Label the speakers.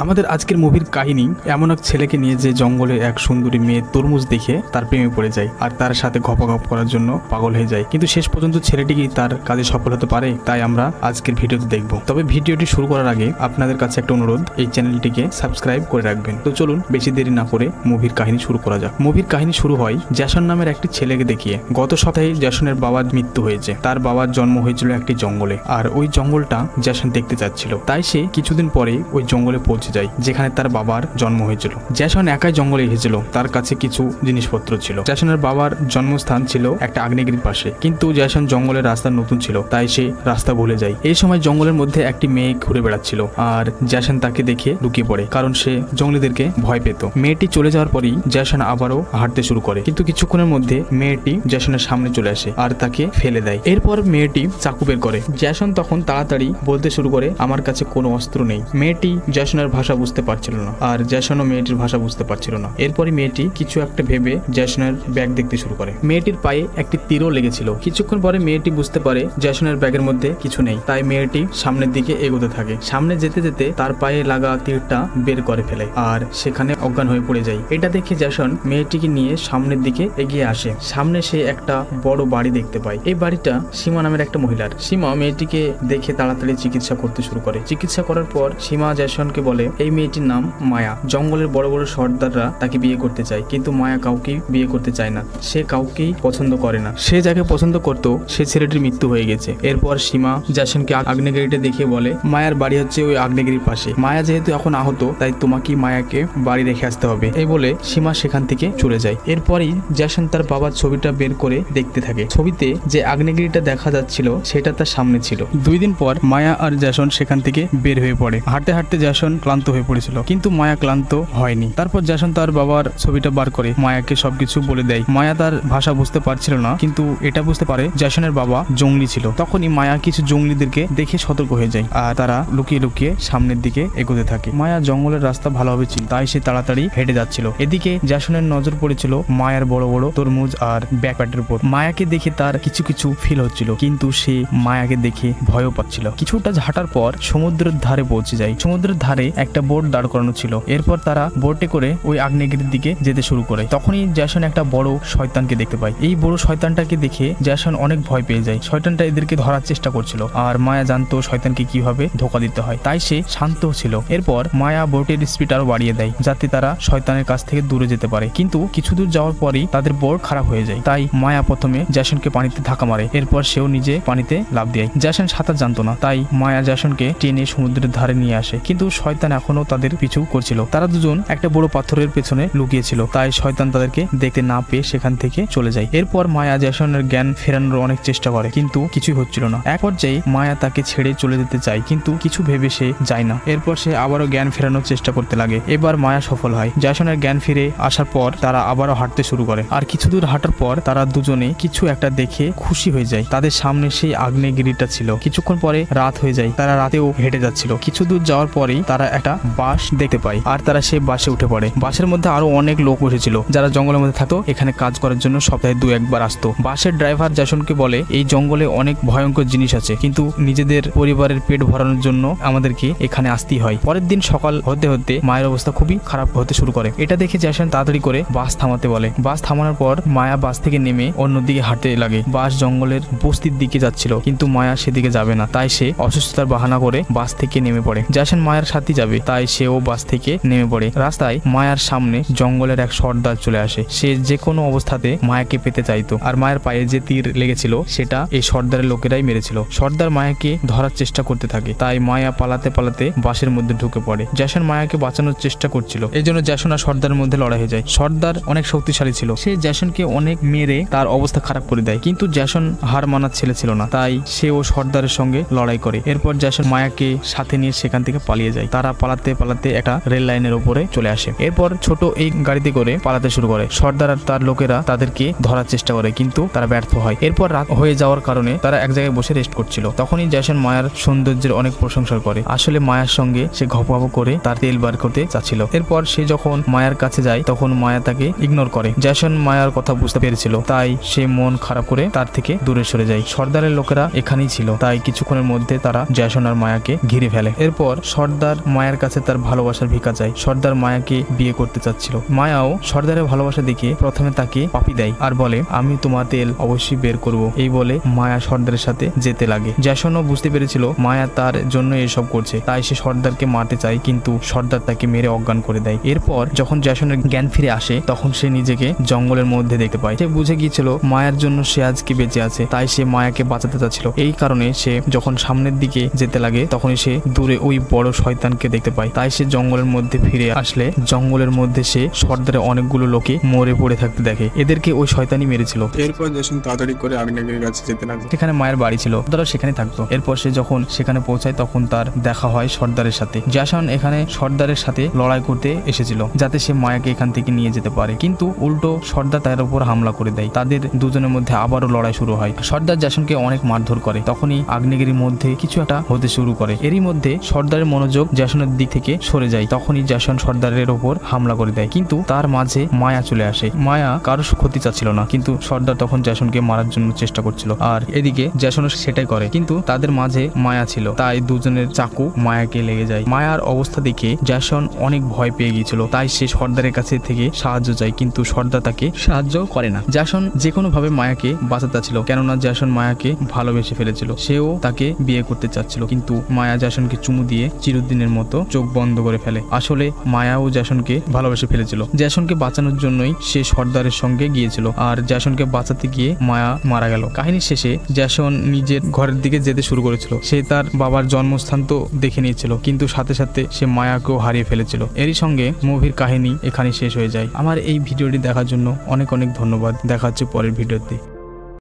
Speaker 1: আমাদের আজকের মুভির কাহিনী এমন এক ছেলেকে নিয়ে যে জঙ্গলে এক সুন্দরী মেয়ে তরমুজ দেখে তার প্রেমে পড়ে যায় আর তার সাথে গপ করার জন্য পাগল হয়ে যায়, কিন্তু শেষ পর্যন্ত ছেলেটি কি তার কাজে সফল হতে পারে তাই আমরা আজকের ভিডিওতে দেখব। তবে ভিডিওটি শুরু করার আগে আপনাদের কাছে একটা অনুরোধ, এই চ্যানেলটিকে সাবস্ক্রাইব করে রাখবেন। তো চলুন বেশি দেরি না করে মুভির কাহিনী শুরু করা যাক। মুভির কাহিনী শুরু হয় জ্যাসন নামের একটি ছেলেকে দেখিয়ে। গত সপ্তাহে জ্যাসনের বাবার মৃত্যু হয়েছে। তার বাবার জন্ম হয়েছিল একটি জঙ্গলে, আর ওই জঙ্গলটা জ্যাসন দেখতে চাচ্ছিল। তাই সে কিছুদিন পরে ওই জঙ্গলে পৌঁছে যায় যেখানে তার বাবার জন্ম হয়েছিল। জ্যাসন একাই জঙ্গলে এসেছিল, তার কাছে কিছু জিনিসপত্র ছিল। জ্যাসনের বাবার জন্মস্থান ছিল একটা আগ্নেয়গিরির পাশে, কিন্তু জ্যাসন জঙ্গলের রাস্তা নতুন ছিল তাই সে রাস্তা ভুলে যায়। এই সময় জঙ্গলের মধ্যে একটি মেয়ে ঘুরে বেড়াচ্ছিল, আর জ্যাসন তাকে দেখে লুকিয়ে পড়ে কারণ সে জঙ্গলিদেরকে ভয় পেত। মেয়েটি চলে যাওয়ার পরই জ্যাসন আবারও হাঁটতে শুরু করে, কিন্তু কিছুক্ষণের মধ্যে মেয়েটি জ্যাসনের সামনে চলে আসে আর তাকে ফেলে দেয়। এরপর মেয়েটি চাকু বের করে। জ্যাসন তখন তাড়াতাড়ি বলতে শুরু করে, আমার কাছে কোনো অস্ত্র নেই। মেয়েটি জ্যাসনের ভাষা বুঝতে পারছিল না, আর জ্যাসনও মেয়েটির ভাষা বুঝতে পারছিল না। এরপরই মেয়েটি কিছু একটা ভেবে জ্যাসনের ব্যাগ দেখতে শুরু করে। মেয়েটির পায়ে একটি তীরও লেগেছিল। কিছুক্ষণ পরে মেয়েটি বুঝতে পারে জ্যাসনের ব্যাগের মধ্যে কিছু নেই, তাই মেয়েটি সামনের দিকে এগোতে থাকে। সামনে যেতে যেতে তার পায়ে লাগা তীরটা বের করে ফেলে আর সেখানে অজ্ঞান হয়ে পড়ে যায়। এটা দেখে জ্যাসন মেয়েটিকে নিয়ে সামনের দিকে এগিয়ে আসে। সামনে সে একটা বড় বাড়ি দেখতে পায়। এই বাড়িটা সীমা নামের একটা মহিলার। সীমা মেয়েটিকে দেখে তাড়াতাড়ি চিকিৎসা করতে শুরু করে। চিকিৎসা করার পর সীমা জ্যাসনকে বলে, এই মেয়েটির নাম মায়া। জঙ্গলের বড় বড় সর্দাররা তাকে বিয়ে করতে চায়, কিন্তু মায়া কাউকেই বিয়ে করতে চায় না। সে কাউকেই পছন্দ করে না। সে যাকে পছন্দ করতো সে ছেলেটির মৃত্যু হয়ে গেছে। এরপর সীমা জ্যাসনকে আগ্নেয়গিরিটা দেখিয়ে বলে, মায়ার বাড়ি হচ্ছে ওই আগ্নেয়গিরির পাশে। মায়া যেহেতু এখন আহত, তাই তোমাকেই মায়াকে বাড়ি রেখে আসতে হবে। এই বলে সীমা সেখান থেকে চলে যায়। এরপরই জ্যাসন তার বাবার ছবিটা বের করে দেখতে থাকে। ছবিতে যে আগ্নেয়গিরিটা দেখা যাচ্ছিল সেটা তার সামনে ছিল। 2 দিন পর মায়া আর জ্যাসন সেখান থেকে বের হয়ে পড়ে। হাঁটতে হাঁটতে জ্যাসন ক্লান্ত হয়ে পড়েছিল, কিন্তু মায়া ক্লান্ত হয়নি। তারপর জ্যাসন তার বাবার ছবিটা বার করে মায়াকে সবকিছু বলে দেয়। মায়া তার ভাষা বুঝতে পারছিল না, কিন্তু এটা বুঝতে পারে জ্যাসনের বাবা জঙ্গলি ছিল। তখনই মায়া কিছু জঙ্গলিদেরকে দেখে সতর্ক হয়ে যায়, আর তারা লুকিয়ে লুকিয়ে সামনের দিকে এগোতে থাকে। মায়া জঙ্গলের রাস্তা ভালোভাবে চিনত, তাই সে তাড়াতাড়ি হেঁটে যাচ্ছিল। এদিকে জ্যাসনের নজর পড়েছিল মায়ার বড় বড় তরমুজ আর ব্যাকপ্যাকের উপর। মায়াকে দেখে তার কিছু কিছু ফিল হচ্ছিল, কিন্তু সে মায়াকে দেখে ভয়ও পাচ্ছিল। কিছুটা হাঁটার পর সমুদ্রের ধারে পৌঁছে যায়। সমুদ্রের ধারে একটা বোট দাঁড় করানো ছিল। এরপর তারা বোটে করে ওই আগ্নেয়গিরির দিকে যেতে শুরু করে। তখনই জ্যাসন একটা বড় শয়তানকে দেখতে পায়। এই বড় শয়তানটাকে দেখে জ্যাসন অনেক ভয় পেয়ে যায়। শয়তানটা এদেরকে ধরার চেষ্টা করছিল, আর মায়া জানতো শয়তানকে কিভাবে ধোঁকা দিতে হয়, তাই সে শান্ত ছিল। এরপর মায়া বোটের স্পিড আরো বাড়িয়ে দেয় যাতে তারা শয়তানের কাছ থেকে দূরে যেতে পারে, কিন্তু কিছু দূর যাওয়ার পরই তাদের বোট খারাপ হয়ে যায়। তাই মায়া প্রথমে জ্যাসনকে পানিতে ধাক্কা মারে, এরপর সেও নিজে পানিতে লাফ দেয়। জ্যাসন সাঁতার জানতো না, তাই মায়া জ্যাসনকে টেনে সমুদ্রের ধারে নিয়ে আসে, কিন্তু শয়তান এখনো তাদের পিছু করছিল। তারা দুজন একটা বড় পাথরের পেছনে লুকিয়েছিল, তাই শয়তান তাদেরকে দেখতে না পেয়ে সেখান থেকে চলে যায়। এরপর মায়া জ্যাসনের জ্ঞান ফেরানোর অনেক চেষ্টা করে, কিন্তু কিছুই হচ্ছিল না। এক পর্যায়ে মায়া তাকে ছেড়ে চলে যেতে চায়, কিন্তু কিছু ভেবে সে যায় না। এরপর সে আবারও জ্ঞান ফেরানোর চেষ্টা করতে লাগে। এবার মায়া সফল হয়। জ্যাসনের জ্ঞান ফিরে আসার পর তারা আবারও হাঁটতে শুরু করে, আর কিছু দূর হাঁটার পর তারা দুজনে কিছু একটা দেখে খুশি হয়ে যায়। তাদের সামনে সেই আগ্নেয়গিরিটা ছিল। কিছুক্ষণ পরে রাত হয়ে যায়। তারা রাতেও হেঁটে যাচ্ছিল। কিছু দূর যাওয়ার পরেই তারা একটা বাস দেখতে পায়, আর তারা সেই বাসে উঠে পড়ে। বাসের মধ্যে আরো অনেক লোক বসেছিল যারা জঙ্গলের মধ্যে থাকতো, এখানে কাজ করার জন্য সপ্তাহে 2-1 বার আসতো। বাসের ড্রাইভার জ্যাসনকে বলে, এই জঙ্গলে অনেক ভয়ঙ্কর জিনিস আছে, কিন্তু নিজেদের পরিবারের পেট ভরানোর জন্য আমাদেরকে এখানে আসতেই হয়। পরের দিন সকাল হতে হতে মায়ের অবস্থা খুবই খারাপ হতে শুরু করে। এটা দেখে জ্যাসন তাড়াতাড়ি করে বাস থামাতে বলে। বাস থামানোর পর মায়া বাস থেকে নেমে অন্যদিকে হাঁটতে লাগে। বাস জঙ্গলের বস্তির দিকে যাচ্ছিল, কিন্তু মায়া সেদিকে যাবে না, তাই সে অসুস্থতার বাহানা করে বাস থেকে নেমে পড়ে। জ্যাসন মায়ের সাথে যাবে, তাই সেও বাস থেকে নেমে পড়ে। রাস্তায় মায়ার সামনে জঙ্গলের এক সর্দার চলে আসে। সে যে কোনো অবস্থাতে মায়াকে পেতে চাইতো, আর মায়ের পায়ে যে তীর লেগেছিল সেটা এই সর্দারের লোকেরাই মেরেছিল। সর্দার মায়াকে ধরার চেষ্টা করতে থাকে, তাই মায়া পালাতে পালাতে বাসের মধ্যে ঢুকে পড়ে। জ্যাসন মায়াকে বাঁচানোর চেষ্টা করছিল, এই জন্য জ্যাসন আর সর্দারের মধ্যে লড়াই হয়ে যায়। সর্দার অনেক শক্তিশালী ছিল, সে জ্যাসনকে অনেক মেরে তার অবস্থা খারাপ করে দেয়, কিন্তু জ্যাসন হার মানার ছেলে ছিল না, তাই সে ও সর্দারের সঙ্গে লড়াই করে। এরপর জ্যাসন মায়াকে সাথে নিয়ে সেখান থেকে পালিয়ে যায়। তারা পালাতে পালাতে একটা রেল লাইনের উপরে চলে আসে। এরপর ছোট এই গাড়িতে করে পালাতে শুরু করে। সর্দার আর তার লোকেরা তাদেরকে ধরার চেষ্টা করে, কিন্তু তারা ব্যর্থ হয়। এরপর রাত হয়ে যাওয়ার কারণে তারা এক জায়গায় বসে রেস্ট করছিল। তখনই জ্যাসন মায়ার সৌন্দর্যের অনেক প্রশংসা করে। আসলে মায়ার সঙ্গে সে ঘপ করে তার তেল বার করতে চাচ্ছিল। এরপর সে যখন মায়ার কাছে যায় তখন মায়া তাকে ইগনোর করে। জ্যাসন মায়ার কথা বুঝতে পেরেছিল, তাই সে মন খারাপ করে তার থেকে দূরে সরে যায়। সর্দারের লোকেরা এখানেই ছিল, তাই কিছুক্ষণের মধ্যে তারা জ্যাসন আর মায়াকে ঘিরে ফেলে। এরপর সর্দার মায়া মায়ার কাছে তার ভালোবাসার ভিক্ষা চায়। সর্দার মায়াকে বিয়ে করতে চাচ্ছিল। মায়াও সর্দারের ভালোবাসা দেখে প্রথমে তাকে পাপি দেয় আর বলে আমি তোমার তেল অবশ্যই বের করব। এই বলে মায়া সর্দারের সাথে যেতে লাগে। জ্যাসনও বুঝতে পেরেছিল মায়া তার জন্য এসব করছে, তাই সে সর্দারকে মারতে চায়, কিন্তু সর্দার তাকে মেরে অজ্ঞান করে দেয়। এরপর যখন জ্যাসনের জ্ঞান ফিরে আসে তখন সে নিজেকে জঙ্গলের মধ্যে দেখতে পায়। সে বুঝে গিয়েছিল মায়ার জন্য সে আজকে বেঁচে আছে, তাই সে মায়াকে বাঁচাতে চাচ্ছিল। এই কারণে সে যখন সামনের দিকে যেতে লাগে তখনই সে দূরে ওই বড় শয়তানকে দেখতে পায়। তাই সে জঙ্গলের মধ্যে ফিরে আসলে জঙ্গলের মধ্যে সে সর্দারের অনেকগুলো লোকে মরে পড়ে থাকতে দেখে। এদেরকে ওই শয়তানই মেরেছিল।
Speaker 2: এরপর জ্যাসন তাড়াতাড়ি করে আগ্নেয়গিরির কাছে যেতে লাগলো।
Speaker 1: সেখানে মায়ের বাড়ি ছিল, তারা সেখানে থাকতো। এরপর সে যখন সেখানে পৌঁছায় তখন তার দেখা হয় সর্দারের সাথে। জ্যাসন এখানে সর্দারের সাথে লড়াই করতে এসেছিল যাতে সে মায়াকে এখান থেকে নিয়ে যেতে পারে, কিন্তু উল্টো সর্দার তার উপর হামলা করে দেয়। তাদের দুজনের মধ্যে আবারও লড়াই শুরু হয়। সর্দার জ্যাসনকে অনেক মারধর করে। তখনই আগ্নেয়গিরির মধ্যে কিছু একটা হতে শুরু করে। এরই মধ্যে সর্দারের মনোযোগ জ্যাসনের দিক থেকে সরে যায়। তখনই জ্যাসন সর্দারের উপর হামলা করে দেয়, কিন্তু তার মাঝে মায়া চলে আসে। মায়া কারো ক্ষতি চাচ্ছিল না, কিন্তু সর্দার তখন জ্যাসনকে মারার জন্য চেষ্টা করছিল। আর এদিকে জ্যাসনও সেটাই করে, কিন্তু তাদের মাঝে মায়া ছিল, তাই দুজনের চাকু মায়াকে লেগে যায়। মায়ার অবস্থা দেখে জ্যাসন অনেক ভয় পেয়ে গিয়েছিল, তাই সে সর্দারের কাছে থেকে সাহায্য চায়, কিন্তু সর্দার তাকে সাহায্য করে না। জ্যাসন যে কোনো ভাবে মায়াকে বাঁচাতে চাচ্ছিল, কেননা জ্যাসন মায়াকে ভালোবেসে ফেলেছিল। সেও তাকে বিয়ে করতে চাচ্ছিল, কিন্তু মায়া জ্যাসনকে চুমু দিয়ে চিরদিনের মতো চোখ বন্ধ করে ফেলে। আসলে মায়াও জ্যাসনকে ভালোবেসে ফেলেছিল। জ্যাসনকে বাঁচানোর জন্যই সে সর্দারের সঙ্গে গিয়েছিল, আর জ্যাসনকে বাঁচাতে গিয়ে মায়া মারা গেল। কাহিনীর শেষে জ্যাসন নিজের ঘরের দিকে যেতে শুরু করেছিল। সে তার বাবার জন্মস্থান তো দেখে নিয়েছিল, কিন্তু সাথে সাথে সে মায়াকেও হারিয়ে ফেলেছিল। এরই সঙ্গে মুভির কাহিনী এখানে শেষ হয়ে যায়। আমার এই ভিডিওটি দেখার জন্য অনেক অনেক ধন্যবাদ। দেখা হচ্ছে পরের ভিডিওতে।